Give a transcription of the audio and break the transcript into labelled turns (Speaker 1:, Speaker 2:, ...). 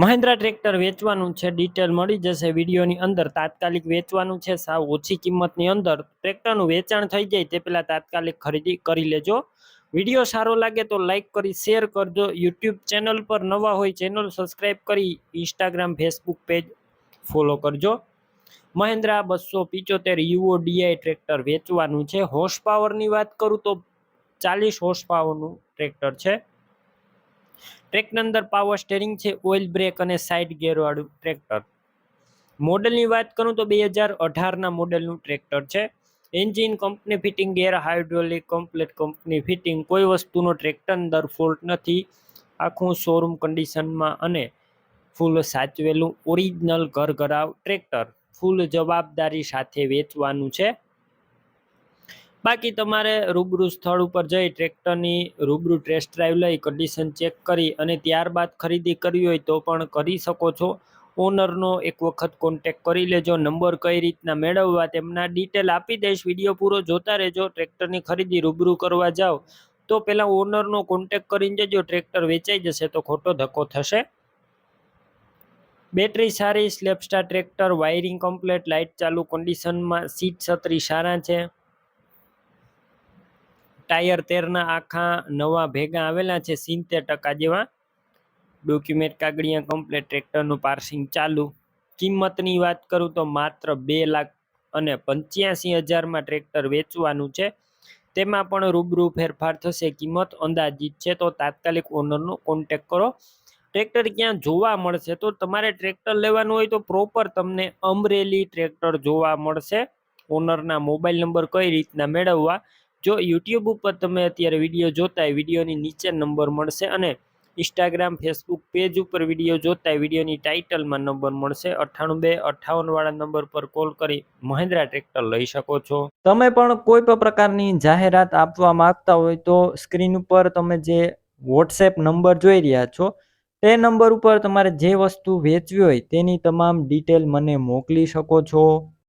Speaker 1: Mahindra tractor વેચવાનું છે, detail મળી જશે વિડીયોની અંદર। તાત્કાલિક વેચવાનું છે, સાવ ઓછી કિંમતની અંદર ટ્રેક્ટરનું વેચાણ થઈ જાય તે પહેલા તાત્કાલિક ખરીદી કરી લેજો। વિડીયો સારો લાગે તો લાઈક કરી શેર કરજો। યુટ્યુબ ચેનલ પર નવા હોય ચેનલ સબસ્ક્રાઈબ કરી ઇન્સ્ટાગ્રામ ફેસબુક પેજ ફોલો કરજો। મહિન્દ્રા 275 યુઓ ડીઆઈ ટ્રેક્ટર વેચવાનું છે। હોર્સ પાવરની વાત કરું તો 40 હોર્સ પાવરનું ટ્રેક્ટર છે। ટ્રેકની અંદર પાવર સ્ટેરિંગ છે, ઓઇલ બ્રેક અને સાઇડ ગિયર વાળું ટ્રેક્ટર। મોડેલની વાત કરું તો 2018ના મોડેલનું ટ્રેક્ટર છે। એન્જિન કંપની ફિટિંગ, ગેર હાઇડ્રોલિક કમ્પ્લીટ કંપની ફિટિંગ, કોઈ વસ્તુનો ટ્રેક્ટર અંદર ફોલ્ટ નથી। આખું શોરૂમ કન્ડિશનમાં અને ફૂલ સાચવેલું ઓરિજિનલ ઘરઘરાવ ટ્રેક્ટર ફૂલ જવાબદારી સાથે વેચવાનું છે। બાકી તમારે રૂબરૂ સ્થળ ઉપર જઈ ટ્રેક્ટરની રૂબરૂ ટેસ્ટ ડ્રાઈવ લઈ કન્ડિશન ચેક કરી અને ત્યારબાદ ખરીદી કરવી હોય તો પણ કરી શકો છો। ઓનરનો એક વખત કોન્ટેક કરી લેજો। નંબર કઈ રીતના મેળવવા તેમના ડિટેલ આપી દઈશ, વિડીયો પૂરો જોતા રહેજો। ટ્રેક્ટરની ખરીદી રૂબરૂ કરવા જાઓ તો પહેલા ઓનરનો કોન્ટેક કરીને જજો, ટ્રેક્ટર વેચાઈ જશે તો ખોટો ધક્કો થશે। બેટરી સારી, સ્લેપસ્ટાર ટ્રેક્ટર, વાયરિંગ કમ્પ્લીટ, લાઇટ ચાલુ કન્ડિશનમાં, સીટ છત્રી સારા છે। ટાયર 13ના આખા નવા ભેગા આવેલા છે, 70% જેવા। ડોક્યુમેન્ટ કાગળિયા કમ્પ્લીટ, ટ્રેક્ટરનું પાર્સિંગ ચાલુ। કિંમતની વાત કરું તો માત્ર 2,85,000માં ટ્રેક્ટર વેચવાનું છે। તેમાં પણ રૂબરૂ ફેરફાર થશે, કિંમત અંદાજિત છે તો તાત્કાલિક ઓનરનો કોન્ટેક કરો। ટ્રેક્ટર ક્યાં જોવા મળશે તો તમારે ટ્રેક્ટર લેવાનું હોય તો પ્રોપર તમને અમરેલી ટ્રેક્ટર જોવા મળશે। ઓનરના મોબાઈલ નંબર કઈ રીતના મેળવવા, જો યુટ્યુબ ઉપર તમે અત્યારે વિડીયો જોતા હોય વિડીયોની નીચે નંબર મળશે અને ઇન્સ્ટાગ્રામ ફેસબુક પેજ ઉપર વિડીયો જોતા હોય વિડીયોની ટાઇટલમાં નંબર મળશે। 98 258 વાળા નંબર પર કોલ કરી મહિન્દ્રા ટ્રેક્ટર લઈ શકો છો। તમે પણ કોઈ પણ પ્રકારની જાહેરાત આપવા માંગતા હોય તો સ્ક્રીન ઉપર તમે જે વોટ્સએપ નંબર જોઈ રહ્યા છો તે નંબર ઉપર તમારે જે વસ્તુ વેચવી હોય તેની તમામ ડિટેલ મને મોકલી શકો છો।